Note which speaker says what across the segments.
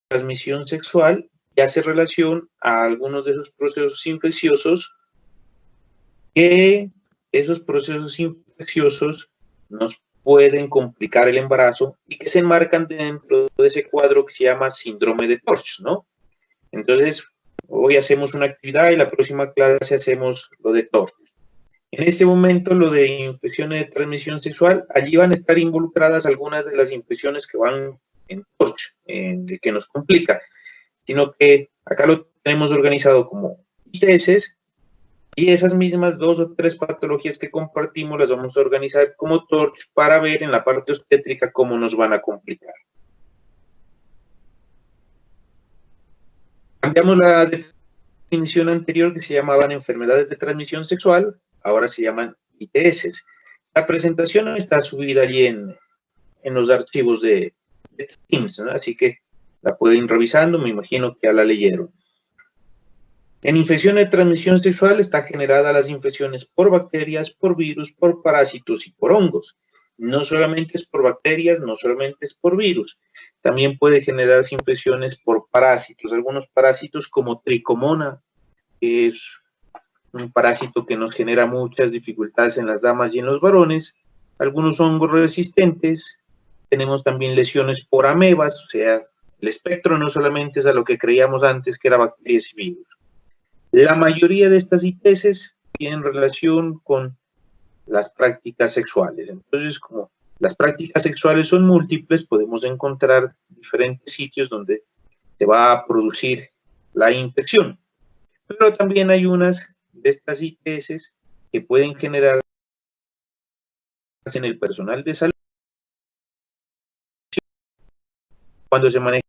Speaker 1: transmisión sexual y hace relación a algunos de esos procesos infecciosos, que esos procesos infecciosos nos pueden complicar el embarazo y que se enmarcan dentro de ese cuadro que se llama síndrome de Torch, ¿no? Entonces, hoy hacemos una actividad y la próxima clase hacemos lo de Torch. En este momento, lo de infecciones de transmisión sexual, allí van a estar involucradas algunas de las infecciones que van en Torch, en el que nos complica, sino que acá lo tenemos organizado como ITS, y esas mismas 2 o 3 patologías que compartimos las vamos a organizar como Torch para ver en la parte obstétrica cómo nos van a complicar. Cambiamos la definición anterior, que se llamaban enfermedades de transmisión sexual, ahora se llaman ITS. La presentación está subida allí en los archivos de Teams, ¿no? Así que la pueden ir revisando, me imagino que ya la leyeron. En infecciones de transmisión sexual está generada las infecciones por bacterias, por virus, por parásitos y por hongos. No solamente es por bacterias, no solamente es por virus. También puede generarse infecciones por parásitos. Algunos parásitos como tricomona, que es un parásito que nos genera muchas dificultades en las damas y en los varones. Algunos hongos resistentes. Tenemos también lesiones por amebas, o sea, el espectro no solamente es a lo que creíamos antes que era bacterias y virus. La mayoría de estas ITS tienen relación con las prácticas sexuales. Entonces, como las prácticas sexuales son múltiples, podemos encontrar diferentes sitios donde se va a producir la infección. Pero también hay unas de estas ITS que pueden generar en el personal de salud cuando se maneja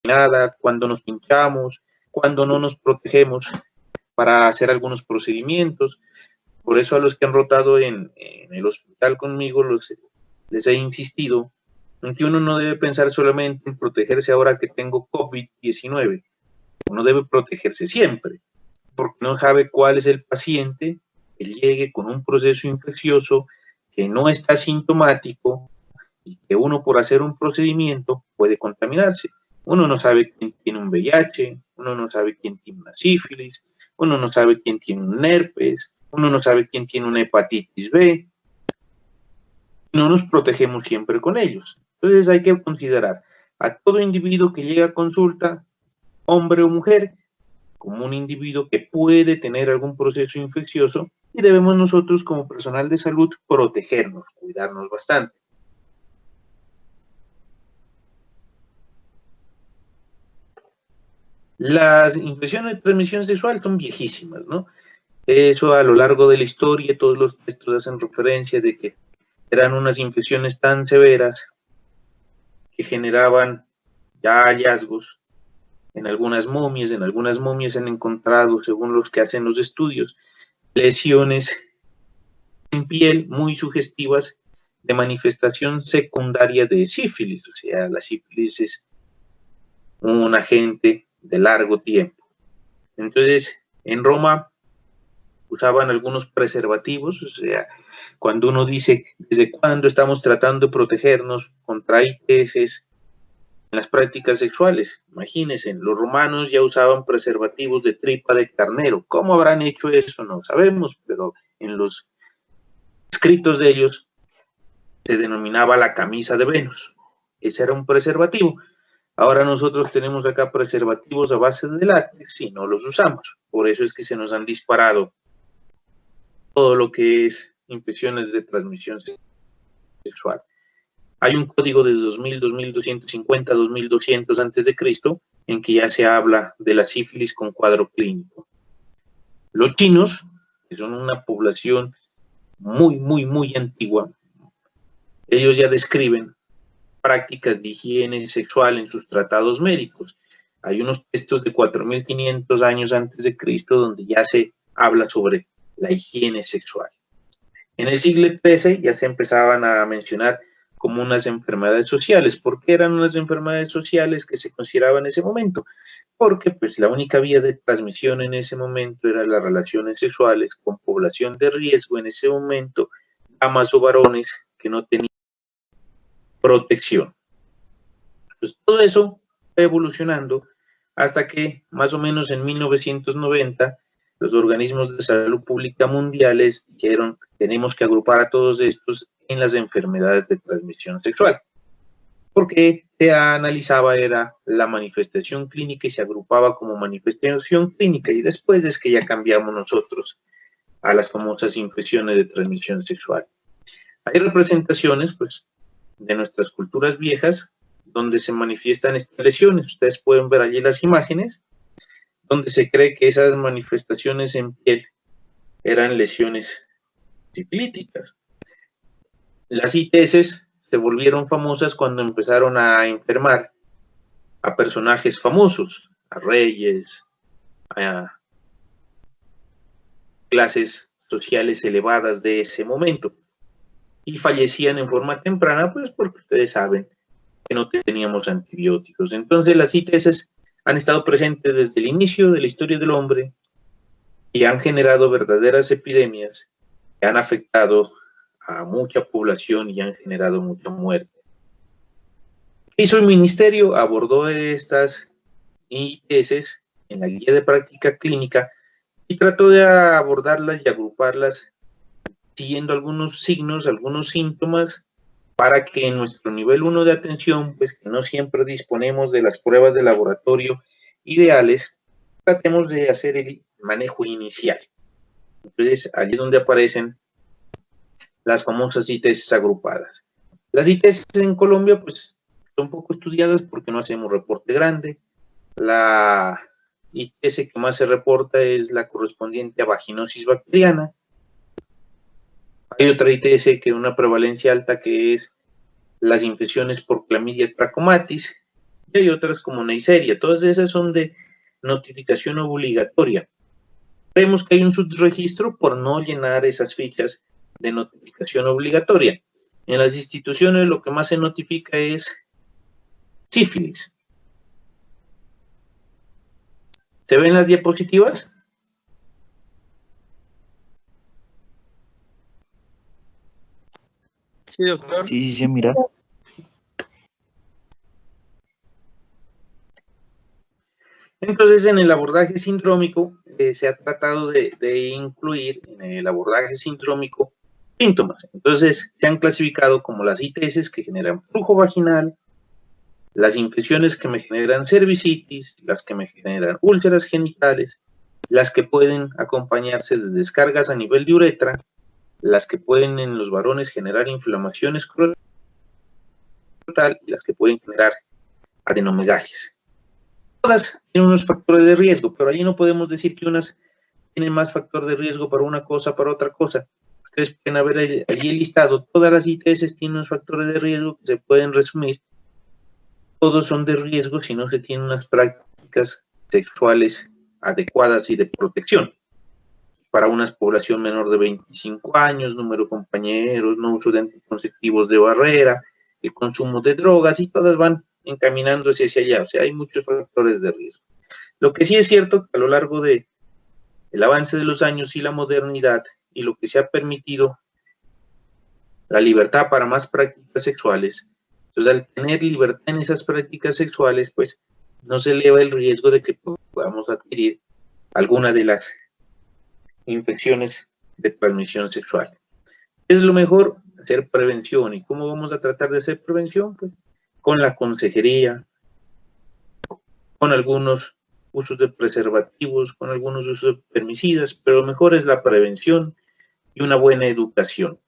Speaker 1: nada, cuando nos pinchamos, cuando no nos protegemos para hacer algunos procedimientos. Por eso a los que han rotado en el hospital conmigo les he insistido en que uno no debe pensar solamente en protegerse ahora que tengo COVID-19. Uno debe protegerse siempre, porque no sabe cuál es el paciente que llegue con un proceso infeccioso que no está sintomático y que uno por hacer un procedimiento puede contaminarse. Uno no sabe quién tiene un VIH, uno no sabe quién tiene una sífilis, uno no sabe quién tiene un herpes, uno no sabe quién tiene una hepatitis B. No nos protegemos siempre con ellos. Entonces hay que considerar a todo individuo que llega a consulta, hombre o mujer, como un individuo que puede tener algún proceso infeccioso y debemos nosotros como personal de salud protegernos, cuidarnos bastante. Las infecciones de transmisión sexual son viejísimas, ¿no? Eso a lo largo de la historia, todos los textos hacen referencia de que eran unas infecciones tan severas que generaban ya hallazgos en algunas momias han encontrado, según los que hacen los estudios, lesiones en piel muy sugestivas de manifestación secundaria de sífilis, o sea, la sífilis es un agente de largo tiempo. Entonces, en Roma usaban algunos preservativos, o sea, cuando uno dice desde cuándo estamos tratando de protegernos contra ITS en las prácticas sexuales, imagínense, los romanos ya usaban preservativos de tripa de carnero. ¿Cómo habrán hecho eso? No sabemos, pero en los escritos de ellos se denominaba la camisa de Venus. Ese era un preservativo. Ahora nosotros tenemos acá preservativos a base de látex y no los usamos. Por eso es que se nos han disparado todo lo que es infecciones de transmisión sexual. Hay un código de 2000, 2250, 2200 antes de Cristo en que ya se habla de la sífilis con cuadro clínico. Los chinos, que son una población muy antigua, ellos ya describen prácticas de higiene sexual en sus tratados médicos. Hay unos textos de 4500 años antes de Cristo donde ya se habla sobre la higiene sexual. En el siglo XIII ya se empezaban a mencionar como unas enfermedades sociales. ¿Por qué eran unas enfermedades sociales que se consideraban en ese momento? Porque pues la única vía de transmisión en ese momento eran las relaciones sexuales con población de riesgo en ese momento, damas o varones que no tenían protección. Pues todo eso evolucionando hasta que más o menos en 1990 los organismos de salud pública mundiales dijeron tenemos que agrupar a todos estos en las enfermedades de transmisión sexual, porque se analizaba era la manifestación clínica y se agrupaba como manifestación clínica, y después es que ya cambiamos nosotros a las famosas infecciones de transmisión sexual. Hay representaciones pues, de nuestras culturas viejas donde se manifiestan estas lesiones. Ustedes pueden ver allí las imágenes donde se cree que esas manifestaciones en piel eran lesiones sifilíticas. Las ITS se volvieron famosas cuando empezaron a enfermar a personajes famosos, a reyes, a clases sociales elevadas de ese momento, y fallecían en forma temprana, pues porque ustedes saben que no teníamos antibióticos. Entonces las ITS han estado presentes desde el inicio de la historia del hombre y han generado verdaderas epidemias que han afectado a mucha población y han generado mucha muerte. ¿Qué hizo el ministerio? Abordó estas ITS en la guía de práctica clínica y trató de abordarlas y agruparlas siguiendo algunos signos, algunos síntomas, para que en nuestro nivel 1 de atención, pues que no siempre disponemos de las pruebas de laboratorio ideales, tratemos de hacer el manejo inicial. Entonces, allí es donde aparecen las famosas ITS agrupadas. Las ITS en Colombia, pues, son poco estudiadas porque no hacemos reporte grande. La ITS que más se reporta es la correspondiente a vaginosis bacteriana. Hay otra ITS que una prevalencia alta que es las infecciones por Clamidia trachomatis, y hay otras como Neisseria. Todas esas son de notificación obligatoria. Vemos que hay un subregistro por no llenar esas fichas de notificación obligatoria. En las instituciones lo que más se notifica es sífilis. ¿Se ven las diapositivas?
Speaker 2: Sí, doctor.
Speaker 3: Sí, se mira.
Speaker 1: Entonces, en el abordaje sindrómico se ha tratado de incluir en el abordaje sindrómico síntomas. Entonces, se han clasificado como las ITS que generan flujo vaginal, las infecciones que me generan cervicitis, las que me generan úlceras genitales, las que pueden acompañarse de descargas a nivel de uretra, las que pueden en los varones generar inflamación escrotal y las que pueden generar adenomegalias. Todas tienen unos factores de riesgo, pero allí no podemos decir que unas tienen más factor de riesgo para una cosa, para otra cosa. Ustedes pueden ver allí el listado. Todas las ITS tienen unos factores de riesgo que se pueden resumir. Todos son de riesgo si no se tienen unas prácticas sexuales adecuadas y de protección. Para una población menor de 25 años, número de compañeros, no uso de anticonceptivos de barrera, el consumo de drogas, y todas van encaminándose hacia allá. O sea, hay muchos factores de riesgo. Lo que sí es cierto, que a lo largo del avance de los años y la modernidad, y lo que se ha permitido, la libertad para más prácticas sexuales, entonces al tener libertad en esas prácticas sexuales, pues no se eleva el riesgo de que podamos adquirir alguna de las infecciones de transmisión sexual. Es lo mejor hacer prevención. ¿Y cómo vamos a tratar de hacer prevención? Pues con la consejería, con algunos usos de preservativos, con algunos usos de permicidas, pero lo mejor es la prevención y una buena educación.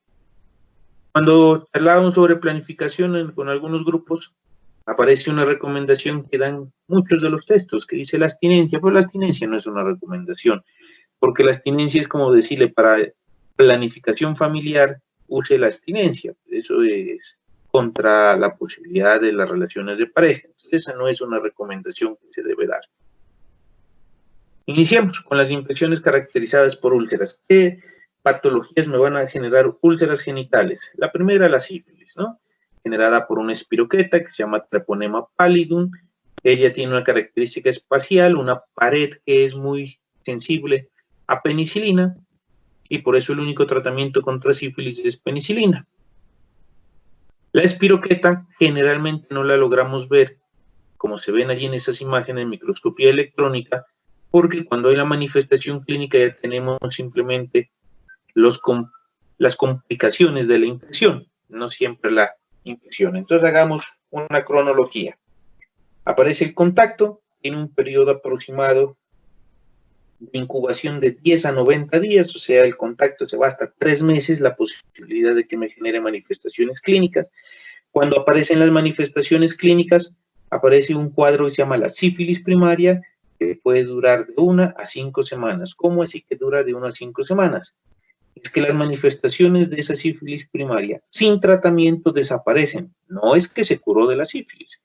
Speaker 1: Cuando hablábamos sobre planificación con algunos grupos, aparece una recomendación que dan muchos de los textos, que dice la abstinencia, pero la abstinencia no es una recomendación, porque la abstinencia es como decirle para planificación familiar, use la abstinencia. Eso es contra la posibilidad de las relaciones de pareja. Entonces, esa no es una recomendación que se debe dar. Iniciemos con las infecciones caracterizadas por úlceras. ¿Qué patologías me van a generar úlceras genitales? La primera, la sífilis, ¿no? Generada por una espiroqueta que se llama Treponema pallidum. Ella tiene una característica espacial, una pared que es muy sensible a penicilina, y por eso el único tratamiento contra sífilis es penicilina. La espiroqueta generalmente no la logramos ver como se ven allí en esas imágenes en microscopía electrónica, porque cuando hay la manifestación clínica ya tenemos simplemente las complicaciones de la infección, no siempre la infección. Entonces hagamos una cronología. Aparece el contacto, tiene un periodo aproximado de incubación de 10 a 90 días, o sea, el contacto se va hasta 3 meses, la posibilidad de que me genere manifestaciones clínicas. Cuando aparecen las manifestaciones clínicas, aparece un cuadro que se llama la sífilis primaria, que puede durar de 1 a 5 semanas. ¿Cómo así que dura de 1 a 5 semanas? Es que las manifestaciones de esa sífilis primaria sin tratamiento desaparecen. No es que se curó de la sífilis,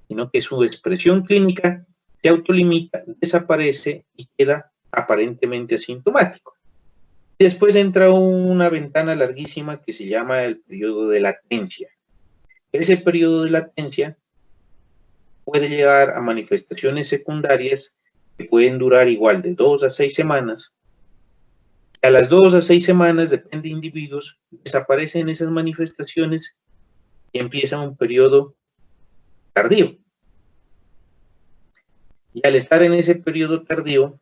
Speaker 1: sino que su expresión clínica se autolimita, desaparece y queda aparentemente asintomático. Después entra una ventana larguísima que se llama el periodo de latencia. Ese periodo de latencia puede llegar a manifestaciones secundarias que pueden durar igual de 2 a 6 semanas. A las 2 a 6 semanas, depende de individuos, desaparecen esas manifestaciones y empieza un periodo tardío. Y al estar en ese periodo tardío,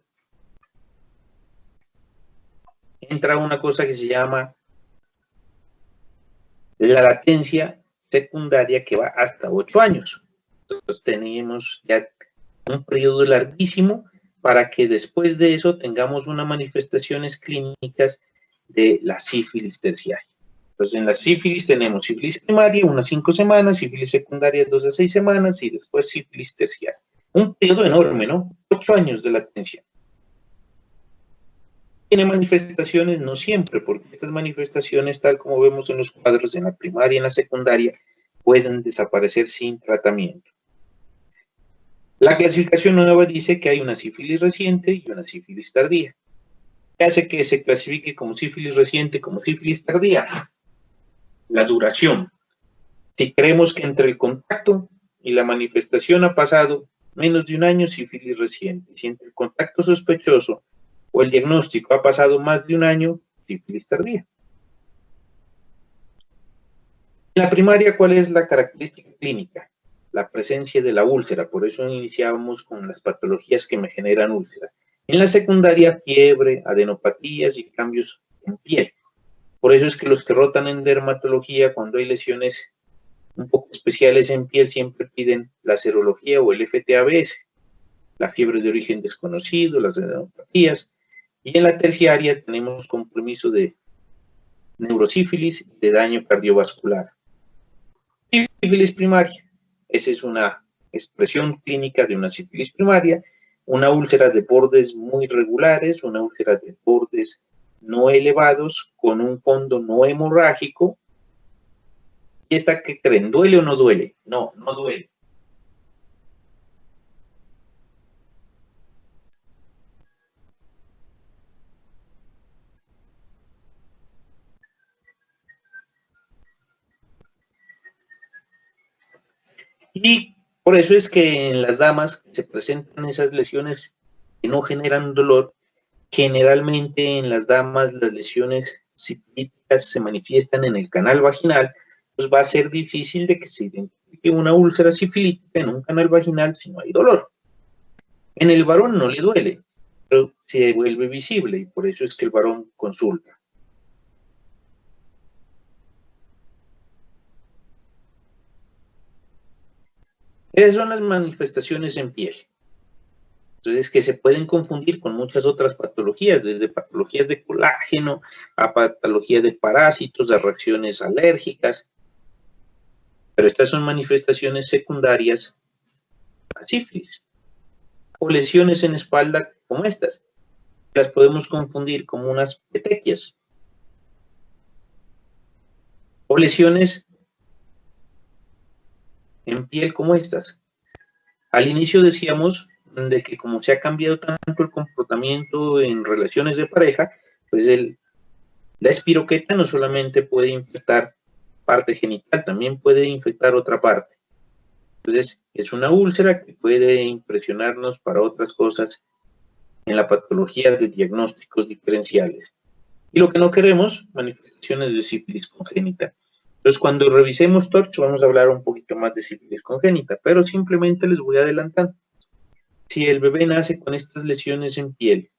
Speaker 1: entra una cosa que se llama la latencia secundaria, que va hasta 8 años. Entonces tenemos ya un periodo larguísimo para que después de eso tengamos unas manifestaciones clínicas de la sífilis terciaria. Entonces en la sífilis tenemos sífilis primaria, unas 5 semanas, sífilis secundaria 2 a 6 semanas y después sífilis terciaria. Un periodo enorme, ¿no? 8 años de latencia. Tiene manifestaciones, no siempre, porque estas manifestaciones, tal como vemos en los cuadros en la primaria y en la secundaria, pueden desaparecer sin tratamiento. La clasificación nueva dice que hay una sífilis reciente y una sífilis tardía. ¿Qué hace que se clasifique como sífilis reciente, como sífilis tardía? La duración. Si creemos que entre el contacto y la manifestación ha pasado menos de un año, sífilis reciente. Si entre el contacto sospechoso o el diagnóstico ha pasado más de un año, sífilis tardía. En la primaria, ¿cuál es la característica clínica? La presencia de la úlcera, por eso iniciamos con las patologías que me generan úlcera. En la secundaria, fiebre, adenopatías y cambios en piel. Por eso es que los que rotan en dermatología, cuando hay lesiones un poco especiales en piel, siempre piden la serología o el FTABS, la fiebre de origen desconocido, las adenopatías. Y en la terciaria tenemos compromiso de neurosífilis y de daño cardiovascular. Sífilis primaria. Esa es una expresión clínica de una sífilis primaria, una úlcera de bordes muy regulares, una úlcera de bordes no elevados, con un fondo no hemorrágico. ¿Y esta qué creen? ¿Duele o no duele? No, no duele. Y por eso es que en las damas se presentan esas lesiones que no generan dolor. Generalmente en las damas las lesiones sifilíticas se manifiestan en el canal vaginal, pues va a ser difícil de que se identifique una úlcera sifilítica en un canal vaginal si no hay dolor. En el varón no le duele, pero se vuelve visible y por eso es que el varón consulta. Esas son las manifestaciones en piel. Entonces, que se pueden confundir con muchas otras patologías, desde patologías de colágeno a patología de parásitos, a reacciones alérgicas. Pero estas son manifestaciones secundarias a sífilis. O lesiones en espalda como estas. Las podemos confundir como unas petequias. O lesiones en piel como estas. Al inicio decíamos de que como se ha cambiado tanto el comportamiento en relaciones de pareja, pues la espiroqueta no solamente puede infectar parte genital, también puede infectar otra parte. Entonces, es una úlcera que puede impresionarnos para otras cosas en la patología de diagnósticos diferenciales. Y lo que no queremos, manifestaciones de sífilis congénita. Entonces, cuando revisemos TORCH, vamos a hablar un poquito más de sífilis congénita, pero simplemente les voy adelantando. Si el bebé nace con estas lesiones en piel,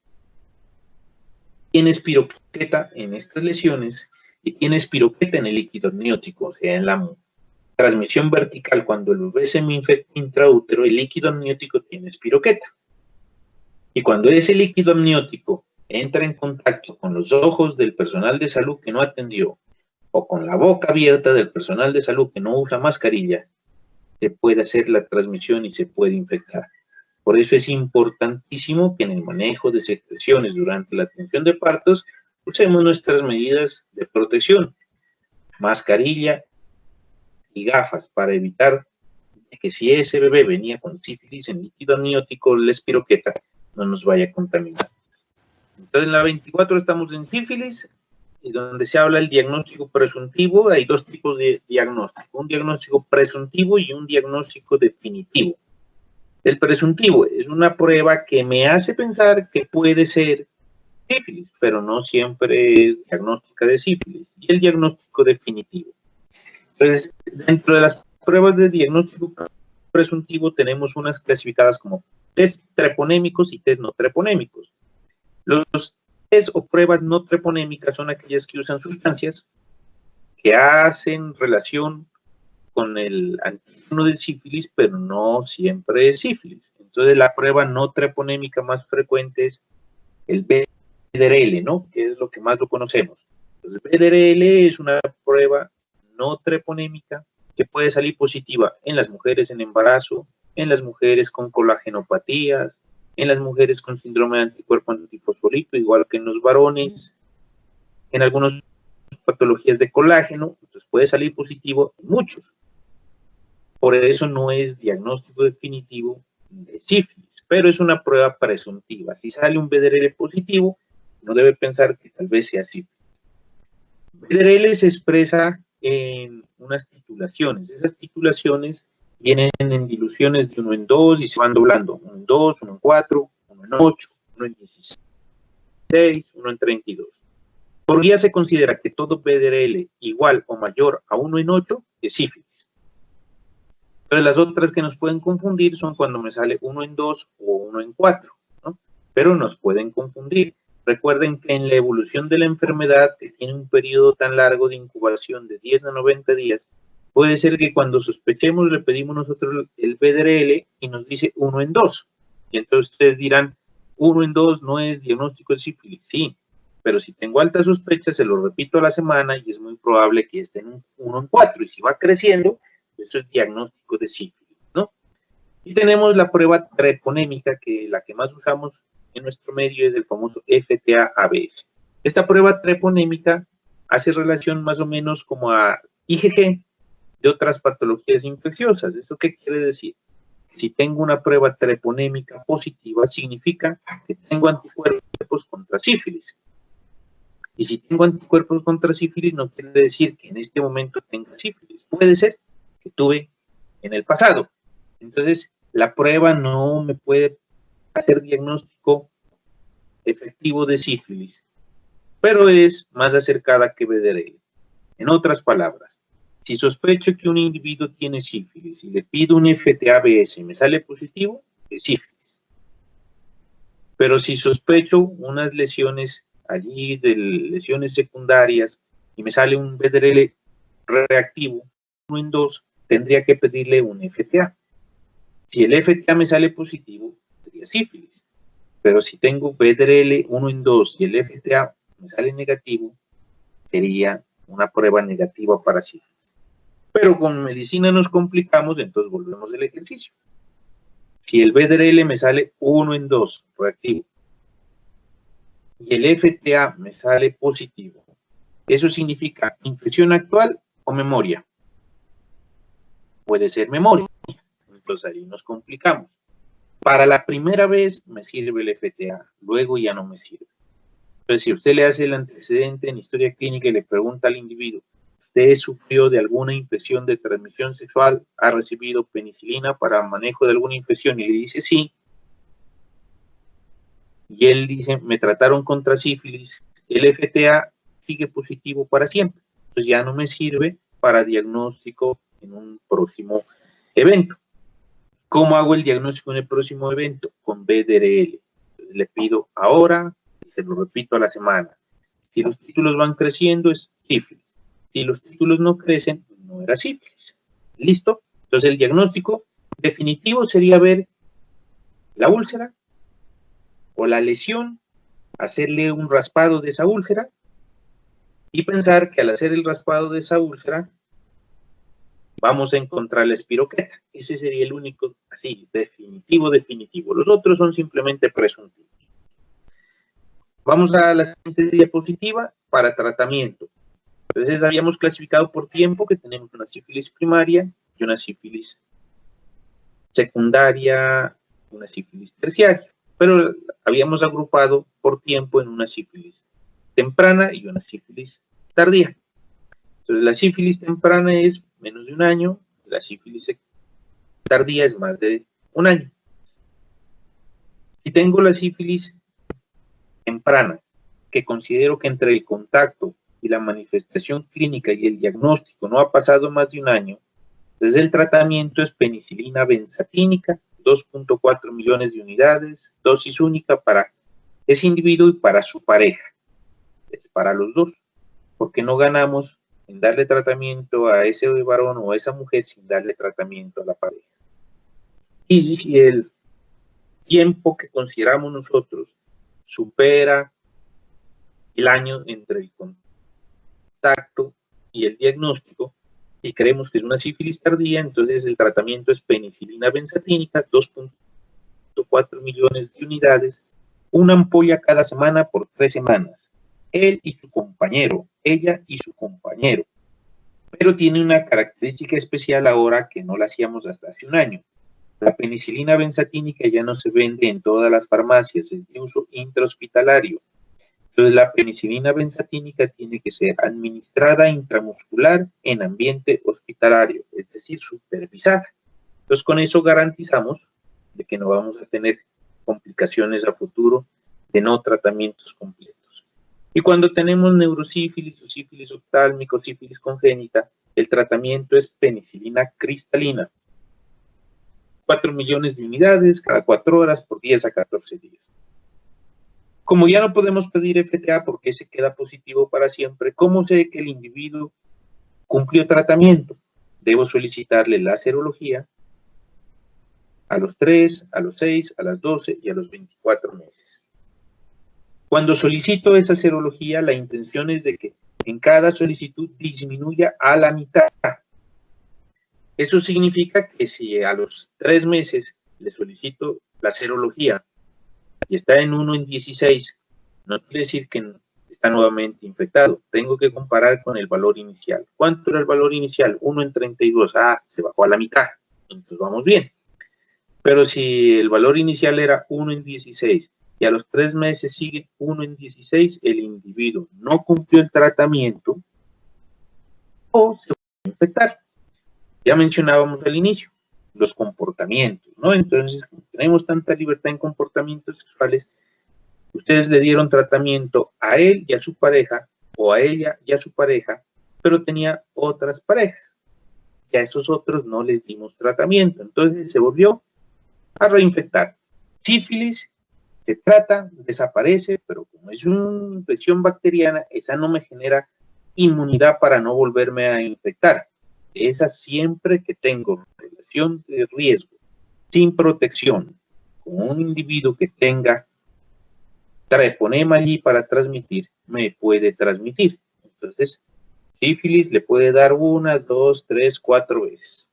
Speaker 1: tiene espiroqueta en estas lesiones y tiene espiroqueta en el líquido amniótico, o sea, en la transmisión vertical, cuando el bebé se infecta intraútero, el líquido amniótico tiene espiroqueta. Y cuando ese líquido amniótico entra en contacto con los ojos del personal de salud que no atendió, o con la boca abierta del personal de salud que no usa mascarilla, se puede hacer la transmisión y se puede infectar. Por eso es importantísimo que en el manejo de secreciones durante la atención de partos usemos nuestras medidas de protección, mascarilla y gafas, para evitar que si ese bebé venía con sífilis en líquido amniótico, la espiroqueta no nos vaya a contaminar. Entonces en la 24 estamos en sífilis, y donde se habla del diagnóstico presuntivo. Hay dos tipos de diagnóstico, un diagnóstico presuntivo y un diagnóstico definitivo. El presuntivo es una prueba que me hace pensar que puede ser sífilis, pero no siempre es diagnóstica de sífilis. Y el diagnóstico definitivo. Entonces, dentro de las pruebas de diagnóstico presuntivo tenemos unas clasificadas como test treponémicos y test no treponémicos. Los test o pruebas no treponémicas son aquellas que usan sustancias que hacen relación con el antígeno del sífilis, pero no siempre es sífilis. Entonces, la prueba no treponémica más frecuente es el BDRL, ¿no? Que es lo que más lo conocemos. Entonces, BDRL es una prueba no treponémica que puede salir positiva en las mujeres en embarazo, en las mujeres con colagenopatías, en las mujeres con síndrome de anticuerpo antifosfolípido, igual que en los varones, en algunas patologías de colágeno. Entonces puede salir positivo en muchos. Por eso no es diagnóstico definitivo de sífilis, pero es una prueba presuntiva. Si sale un BDRL positivo, no debe pensar que tal vez sea sífilis. BDRL se expresa en unas titulaciones. Esas titulaciones vienen en diluciones de 1 en 2 y se van doblando. 1 en 2, 1 en 4, 1 en 8, 1 en 16, 1 en 32. Por guía se considera que todo BDRL igual o mayor a 1 en 8 es sífilis. Entonces las otras que nos pueden confundir son cuando me sale 1 en 2 o 1 en 4, ¿no? Pero nos pueden confundir. Recuerden que en la evolución de la enfermedad, que tiene un periodo tan largo de incubación de 10 a 90 días, puede ser que cuando sospechemos le pedimos nosotros el BDRL y nos dice 1 en 2. Y entonces ustedes dirán, 1 en 2 no es diagnóstico de sífilis. Sí, pero si tengo alta sospecha, se lo repito a la semana y es muy probable que esté en 1 en 4. Y si va creciendo, eso es diagnóstico de sífilis, ¿no? Y tenemos la prueba treponémica, que la que más usamos en nuestro medio es el famoso FTA-ABS. Esta prueba treponémica hace relación más o menos como a IgG de otras patologías infecciosas. ¿Eso qué quiere decir? Si tengo una prueba treponémica positiva, significa que tengo anticuerpos contra sífilis. Y si tengo anticuerpos contra sífilis, no quiere decir que en este momento tenga sífilis. Puede ser que tuve en el pasado. Entonces, la prueba no me puede hacer diagnóstico efectivo de sífilis, pero es más acercada que BDRL. En otras palabras, si sospecho que un individuo tiene sífilis y le pido un FTA-ABS y me sale positivo, es sífilis. Pero si sospecho unas lesiones allí, de lesiones secundarias, y me sale un BDRL reactivo, 1 en 2, tendría que pedirle un FTA. Si el FTA me sale positivo, sería sífilis. Pero si tengo BDRL 1 en 2 y el FTA me sale negativo, sería una prueba negativa para sífilis. Pero con medicina nos complicamos, entonces volvemos al ejercicio. Si el BDRL me sale 1 en 2, reactivo, y el FTA me sale positivo, eso significa infección actual o memoria. Puede ser memoria, entonces ahí nos complicamos. Para la primera vez me sirve el FTA, luego ya no me sirve. Entonces, si usted le hace el antecedente en historia clínica y le pregunta al individuo, ¿usted sufrió de alguna infección de transmisión sexual? ¿Ha recibido penicilina para manejo de alguna infección? Y le dice sí. Y él dice, me trataron contra sífilis, el FTA sigue positivo para siempre. Entonces ya no me sirve para diagnóstico en un próximo evento. ¿Cómo hago el diagnóstico en el próximo evento? Con BDRL. Le pido ahora, se lo repito a la semana. Si los títulos van creciendo, es sífilis. Si los títulos no crecen, no era sífilis. ¿Listo? Entonces el diagnóstico definitivo sería ver la úlcera o la lesión, hacerle un raspado de esa úlcera y pensar que al hacer el raspado de esa úlcera vamos a encontrar la espiroqueta. Ese sería el único, así, definitivo. Los otros son simplemente presuntivos. Vamos a la siguiente diapositiva para tratamiento. Entonces habíamos clasificado por tiempo que tenemos una sífilis primaria y una sífilis secundaria, una sífilis terciaria, pero habíamos agrupado por tiempo en una sífilis temprana y una sífilis tardía. Entonces la sífilis temprana es menos de un año, la sífilis tardía es más de un año. Si tengo la sífilis temprana, que considero que entre el contacto y la manifestación clínica y el diagnóstico no ha pasado más de un año, entonces el tratamiento es penicilina benzatínica, 2.4 millones de unidades, dosis única para ese individuo y para su pareja. Es para los dos, porque no ganamos en darle tratamiento a ese varón o a esa mujer sin darle tratamiento a la pareja. Y si el tiempo que consideramos nosotros supera el año entre el contacto y el diagnóstico, y creemos que es una sífilis tardía, entonces el tratamiento es penicilina benzatínica, 2.4 millones de unidades, una ampolla cada semana por 3 semanas. Él y su compañero, ella y su compañero. Pero tiene una característica especial ahora que no la hacíamos hasta hace un año. La penicilina benzatínica ya no se vende en todas las farmacias, es de uso intrahospitalario. Entonces la penicilina benzatínica tiene que ser administrada intramuscular en ambiente hospitalario, es decir, supervisada. Entonces con eso garantizamos de que no vamos a tener complicaciones a futuro de no tratamientos completos. Y cuando tenemos neurosífilis o sífilis oftálmica o sífilis congénita, el tratamiento es penicilina cristalina. 4 millones de unidades cada 4 horas por 10 a 14 días. Como ya no podemos pedir FTA porque se queda positivo para siempre, ¿cómo sé que el individuo cumplió tratamiento? Debo solicitarle la serología a los 3, a los 6, a las 12 y a los 24 meses. Cuando solicito esa serología, la intención es de que en cada solicitud disminuya a la mitad. Eso significa que si a los 3 meses le solicito la serología y está en 1 en 16, no quiere decir que está nuevamente infectado. Tengo que comparar con el valor inicial. ¿Cuánto era el valor inicial? 1 en 32. Ah, se bajó a la mitad. Entonces vamos bien. Pero si el valor inicial era 1 en 16 y a los 3 meses sigue 1 en 16, el individuo no cumplió el tratamiento o se va a infectar. Ya mencionábamos al inicio los comportamientos, ¿no? Entonces, como tenemos tanta libertad en comportamientos sexuales, ustedes le dieron tratamiento a él y a su pareja, o a ella y a su pareja, pero tenía otras parejas. Y a esos otros no les dimos tratamiento. Entonces se volvió a reinfectar. Sífilis se trata, desaparece, pero como es una infección bacteriana, esa no me genera inmunidad para no volverme a infectar. Esa siempre que tengo relación de riesgo, sin protección, con un individuo que tenga treponema allí para transmitir, me puede transmitir. Entonces, sífilis le puede dar 1, 2, 3, 4 veces.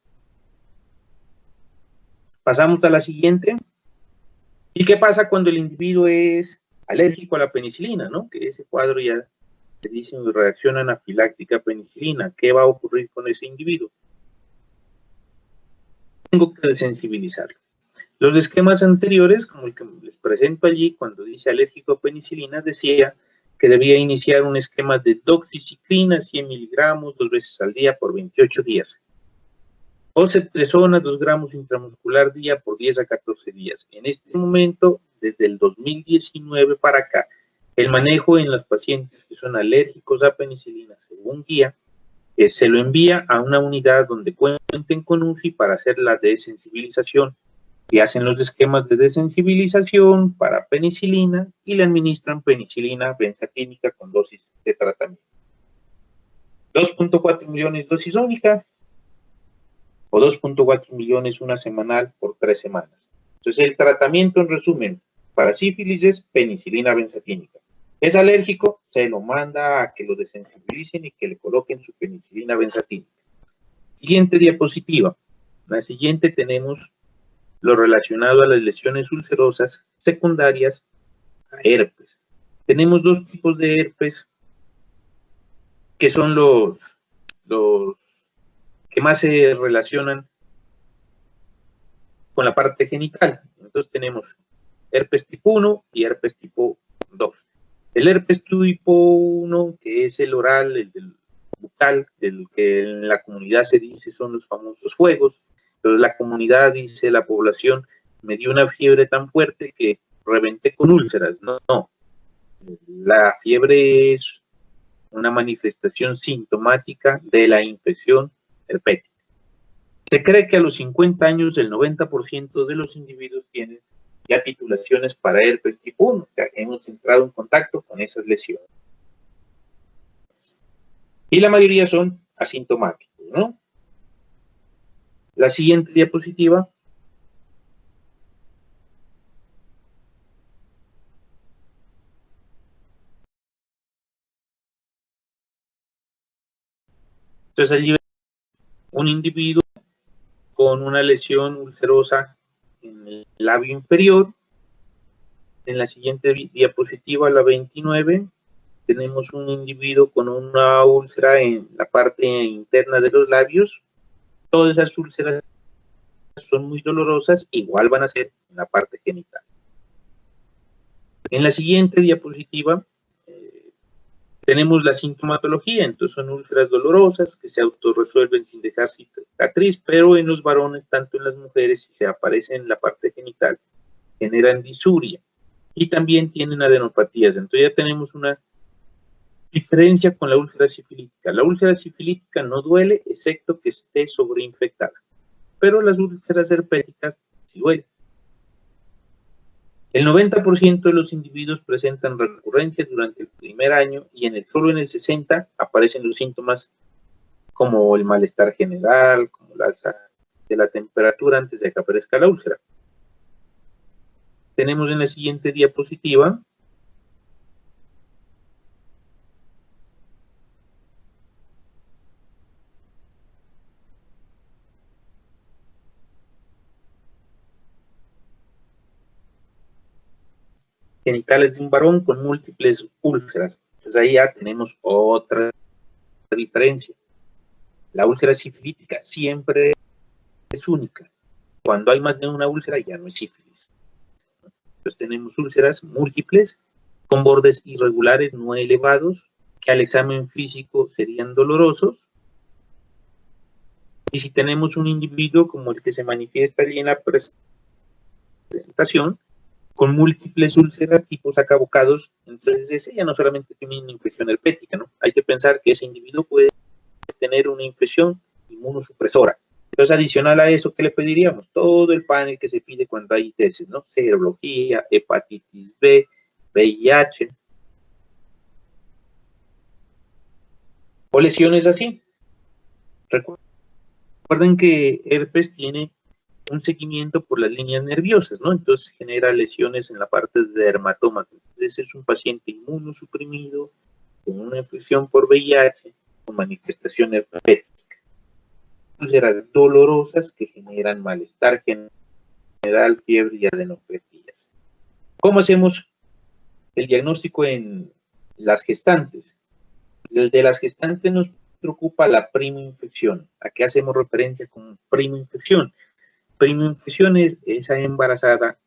Speaker 1: Pasamos a la siguiente. ¿Y qué pasa cuando el individuo es alérgico a la penicilina, ¿no? Que ese cuadro ya se dice reacción anafiláctica a penicilina. ¿Qué va a ocurrir con ese individuo? Tengo que desensibilizarlo. Los esquemas anteriores, como el que les presento allí, cuando dice alérgico a penicilina, decía que debía iniciar un esquema de doxiciclina, 100 miligramos, 2 veces al día por 28 días. Oxetresona, 2 gramos intramuscular día por 10 a 14 días. En este momento, desde el 2019 para acá, el manejo en los pacientes que son alérgicos a penicilina, según guía, Se lo envía a una unidad donde cuenten con UCI para hacer la desensibilización, y hacen los esquemas de desensibilización para penicilina y le administran penicilina benzatínica con dosis de tratamiento. 2.4 millones dosis única o 2.4 millones una semanal por 3 semanas. Entonces el tratamiento, en resumen, para sífilis es penicilina benzatínica. Es alérgico, se lo manda a que lo desensibilicen y que le coloquen su penicilina benzatínica. Siguiente diapositiva. La siguiente tenemos lo relacionado a las lesiones ulcerosas secundarias a herpes. Tenemos dos tipos de herpes que son los que más se relacionan con la parte genital. Entonces tenemos herpes tipo 1 y herpes tipo 2. El herpes tipo 1, que es el oral, el del bucal, el que en la comunidad se dice son los famosos fuegos. Entonces la comunidad dice, la población, me dio una fiebre tan fuerte que reventé con úlceras. No, no. La fiebre es una manifestación sintomática de la infección herpética. Se cree que a los 50 años el 90% de los individuos tienen ya titulaciones para herpes tipo 1, o sea, que hemos entrado en contacto con esas lesiones. Y la mayoría son asintomáticos, ¿no? La siguiente diapositiva. Entonces allí un individuo con una lesión ulcerosa en el labio inferior. En la siguiente diapositiva, la 29, tenemos un individuo con una úlcera en la parte interna de los labios. Todas esas úlceras son muy dolorosas, igual van a ser en la parte genital. En la siguiente diapositiva tenemos la sintomatología. Entonces son úlceras dolorosas que se autorresuelven sin dejar cicatriz, pero en los varones, tanto en las mujeres, si se aparecen en la parte genital, generan disuria y también tienen adenopatías. Entonces ya tenemos una diferencia con la úlcera sifilítica. La úlcera sifilítica no duele, excepto que esté sobreinfectada, pero las úlceras herpéticas sí duelen. El 90% de los individuos presentan recurrencias durante el primer año y solo en el 60% aparecen los síntomas como el malestar general, como la alza de la temperatura antes de que aparezca la úlcera. Tenemos en la siguiente diapositiva genitales de un varón con múltiples úlceras. Entonces ahí ya tenemos otra diferencia. La úlcera sifilítica siempre es única. Cuando hay más de una úlcera ya no es sífilis. Entonces tenemos úlceras múltiples con bordes irregulares no elevados que al examen físico serían dolorosos. Y si tenemos un individuo como el que se manifiesta allí en la presentación, con múltiples úlceras tipo sacabocados, entonces ese ya no solamente tiene una infección herpética, ¿no? Hay que pensar que ese individuo puede tener una infección inmunosupresora. Entonces, adicional a eso, ¿qué le pediríamos? Todo el panel que se pide cuando hay ITS, ¿no? Serología, hepatitis B, VIH. O lesiones así. Recuerden que herpes tiene un seguimiento por las líneas nerviosas, ¿no? Entonces genera lesiones en la parte de dermatomas. Entonces es un paciente inmunosuprimido con una infección por VIH con manifestación herpética. Úlceras dolorosas que generan malestar general, fiebre y adenopatías. ¿Cómo hacemos el diagnóstico en las gestantes? El de las gestantes nos preocupa la primoinfección. ¿A qué hacemos referencia con primoinfección? Primoinfección es esa embarazada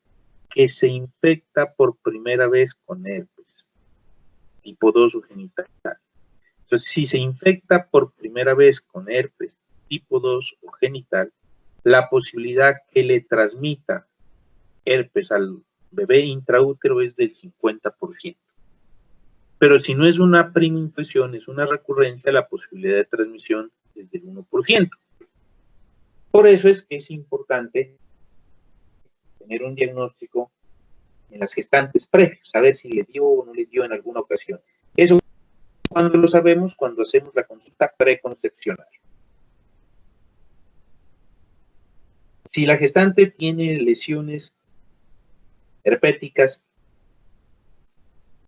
Speaker 1: que se infecta por primera vez con herpes, tipo 2 o genital. Entonces, si se infecta por primera vez con herpes, tipo 2 o genital, la posibilidad que le transmita herpes al bebé intraútero es del 50%. Pero si no es una prima infección, es una recurrencia, la posibilidad de transmisión es del 1%. Por eso es que es importante tener un diagnóstico en las gestantes previos, saber si le dio o no le dio en alguna ocasión. Eso cuando lo sabemos, cuando hacemos la consulta preconcepcional. Si la gestante tiene lesiones herpéticas,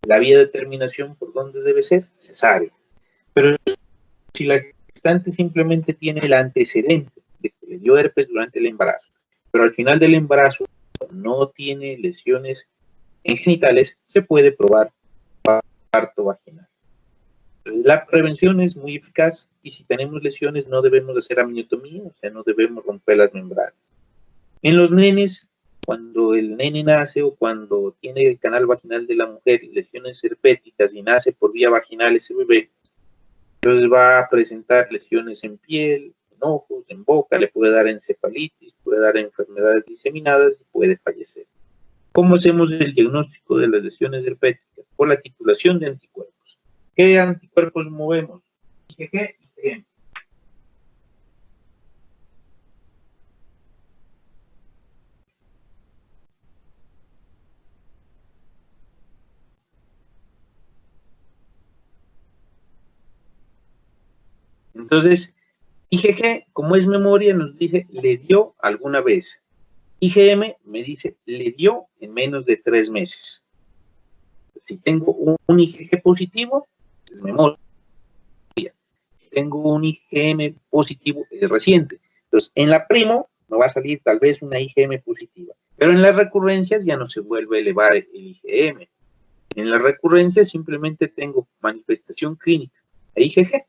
Speaker 1: la vía de terminación por dónde debe ser, cesárea. Pero si la gestante simplemente tiene el antecedente de que le dio herpes durante el embarazo, pero al final del embarazo no tiene lesiones en genitales, se puede probar parto vaginal. La prevención es muy eficaz y si tenemos lesiones no debemos hacer amniotomía, o sea, no debemos romper las membranas. En los nenes, cuando el nene nace o cuando tiene el canal vaginal de la mujer lesiones herpéticas y nace por vía vaginal ese bebé, entonces va a presentar lesiones en piel, en ojos, en boca, le puede dar encefalitis, puede dar enfermedades diseminadas y puede fallecer. ¿Cómo hacemos el diagnóstico de las lesiones herpéticas? Por la titulación de anticuerpos. ¿Qué anticuerpos movemos? IgG y IgM. Entonces, IgG, como es memoria, nos dice, le dio alguna vez. IgM me dice, le dio en menos de 3 meses. Si tengo un IgG positivo, es memoria. Si tengo un IgM positivo, es reciente. Entonces, en la primo, me va a salir tal vez una IgM positiva. Pero en las recurrencias ya no se vuelve a elevar el IgM. En las recurrencias simplemente tengo manifestación clínica de IgG.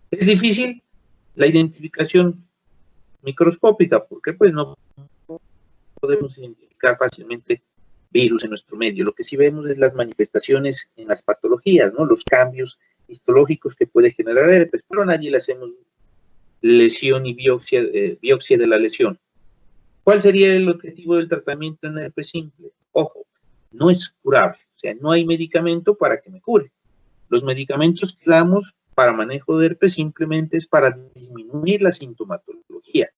Speaker 1: Es difícil la identificación microscópica, porque pues no podemos identificar fácilmente virus en nuestro medio. Lo que sí vemos es las manifestaciones en las patologías, ¿no? Los cambios histológicos que puede generar herpes, pero a nadie le hacemos lesión y biopsia de la lesión. ¿Cuál sería el objetivo del tratamiento en herpes simple? Ojo, no es curable, o sea, no hay medicamento para que me cure. Los medicamentos que damos para manejo de herpes simplemente es para disminuir la sintomatología.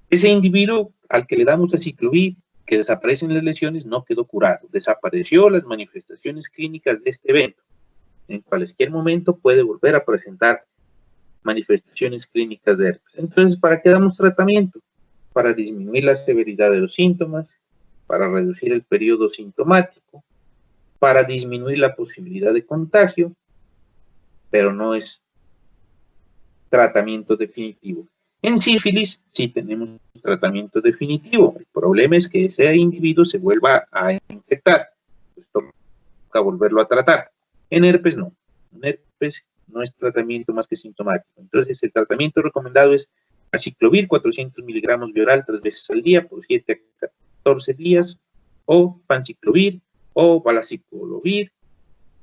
Speaker 1: Ese individuo al que le damos aciclovir, que desaparecen las lesiones, no quedó curado, desapareció las manifestaciones clínicas de este evento. En cualquier momento puede volver a presentar manifestaciones clínicas de herpes. Entonces, ¿para qué damos tratamiento? Para disminuir la severidad de los síntomas, para reducir el periodo sintomático, para disminuir la posibilidad de contagio, pero no es tratamiento definitivo. En sífilis sí tenemos tratamiento definitivo. El problema es que ese individuo se vuelva a infectar. Pues toca volverlo a tratar. En herpes no. En herpes no es tratamiento más que sintomático. Entonces el tratamiento recomendado es aciclovir 400 miligramos de oral 3 veces al día por 7 a 14 días, o panciclovir, o valacyclovir,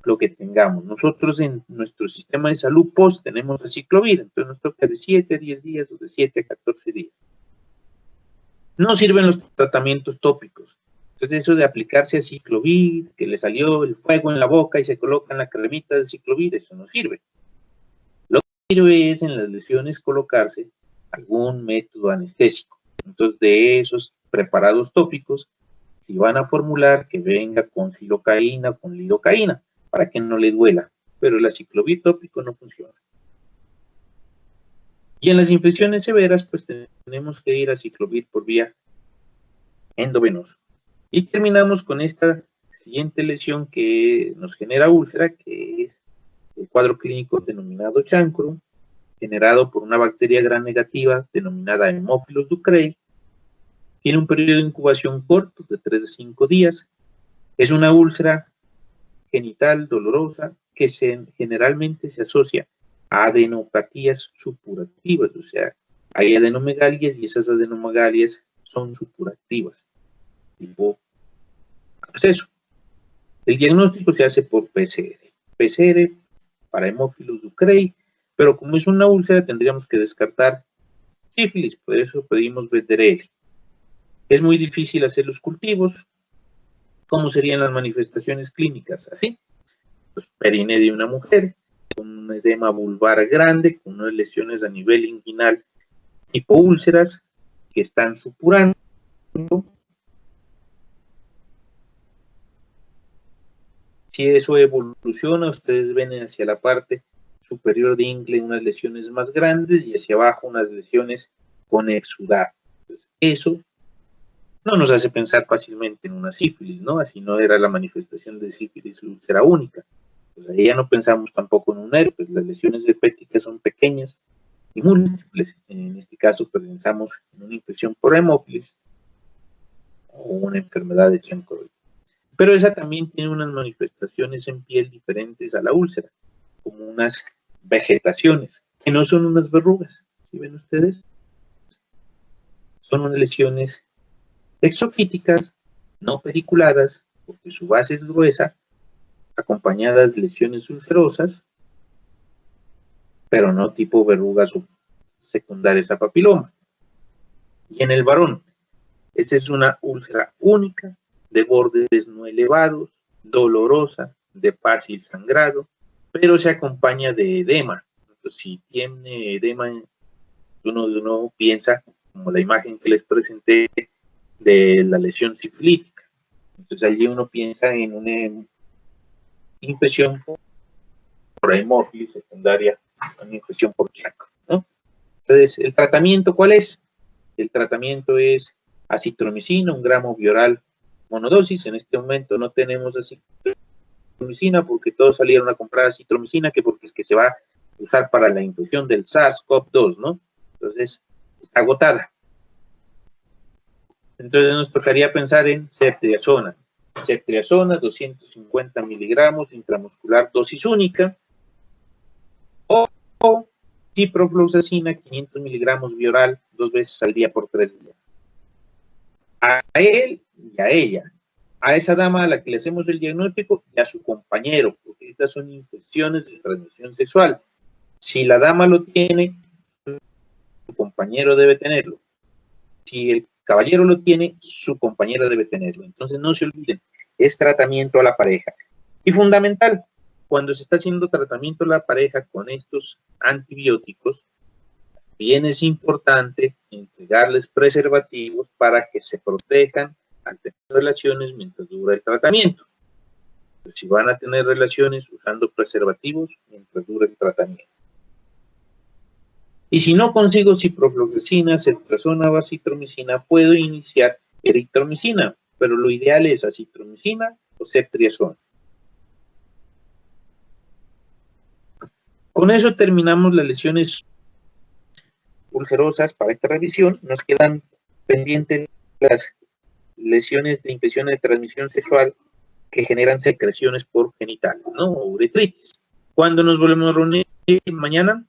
Speaker 1: lo que tengamos. Nosotros en nuestro sistema de salud post tenemos aciclovir, entonces nos toca de 7 a 10 días o de 7 a 14 días. No sirven los tratamientos tópicos. Entonces eso de aplicarse aciclovir, que le salió el fuego en la boca y se colocan la cremita de aciclovir, eso no sirve. Lo que sirve es en las lesiones colocarse algún método anestésico. Entonces de esos preparados tópicos, si van a formular que venga con silocaína o con lidocaína, para que no le duela, pero el aciclovir tópico no funciona. Y en las infecciones severas, pues tenemos que ir a aciclovir por vía endovenosa. Y terminamos con esta siguiente lesión que nos genera úlcera, que es el cuadro clínico denominado chancro, generado por una bacteria gram negativa denominada Haemophilus ducreyi. Tiene un periodo de incubación corto, de 3 a 5 días. Es una úlcera genital dolorosa que generalmente se asocia a adenopatías supurativas, o sea, hay adenomegalias y esas adenomegalias son supurativas, tipo absceso. El diagnóstico se hace por PCR. PCR para Haemophilus ducreyi, pero como es una úlcera tendríamos que descartar sífilis, por eso pedimos VDRL. Es muy difícil hacer los cultivos, ¿Cómo serían las manifestaciones clínicas? Así, pues, perine de una mujer, con un edema vulvar grande, con unas lesiones a nivel inguinal, tipo úlceras, que están supurando. Si eso evoluciona, ustedes ven hacia la parte superior de ingle unas lesiones más grandes y hacia abajo unas lesiones con exudado. Entonces, eso no nos hace pensar fácilmente en una sífilis, ¿no? Así no era la manifestación de sífilis úlcera única. Pues ahí ya no pensamos tampoco en un herpes. Las lesiones herpéticas son pequeñas y múltiples. En este caso pensamos en una infección por hemófilis o una enfermedad de Chancroid. Pero esa también tiene unas manifestaciones en piel diferentes a la úlcera, como unas vegetaciones, que no son unas verrugas. ¿Sí ven ustedes? Son unas lesiones exofíticas, no pediculadas, porque su base es gruesa, acompañadas de lesiones ulcerosas, pero no tipo verrugas secundarias a papiloma. Y en el varón, esta es una úlcera única, de bordes no elevados, dolorosa, de fácil sangrado, pero se acompaña de edema. Entonces, si tiene edema, uno piensa, como la imagen que les presenté, de la lesión sifilítica. Entonces allí uno piensa en una infección por hemófilis secundaria, una infección por chancro, ¿no? Entonces, ¿el tratamiento cuál es? El tratamiento es acitromicina, 1 gramo bioral monodosis. En este momento no tenemos acitromicina porque todos salieron a comprar acitromicina, que porque es que se va a usar para la infección del SARS-CoV-2, ¿no? Entonces, está agotada. Entonces nos tocaría pensar en ceftriaxona. Ceftriaxona, 250 miligramos intramuscular, dosis única. O ciprofloxacina, 500 miligramos bioral, 2 veces al día por 3 días. A él y a ella. A esa dama a la que le hacemos el diagnóstico y a su compañero, porque estas son infecciones de transmisión sexual. Si la dama lo tiene, su compañero debe tenerlo. Si el caballero lo tiene, su compañera debe tenerlo. Entonces no se olviden, es tratamiento a la pareja. Y fundamental, cuando se está haciendo tratamiento a la pareja con estos antibióticos, bien es importante entregarles preservativos para que se protejan al tener relaciones mientras dura el tratamiento. Pues si van a tener relaciones usando preservativos mientras dura el tratamiento. Y si no consigo ciprofloxacina, ceftriaxona o acitromicina, puedo iniciar eritromicina, pero lo ideal es acitromicina o ceftriaxona. Con eso terminamos las lesiones ulcerosas para esta revisión. Nos quedan pendientes las lesiones de infección de transmisión sexual que generan secreciones por genitales, ¿no? O uretritis. ¿Cuándo nos volvemos a reunir? Mañana.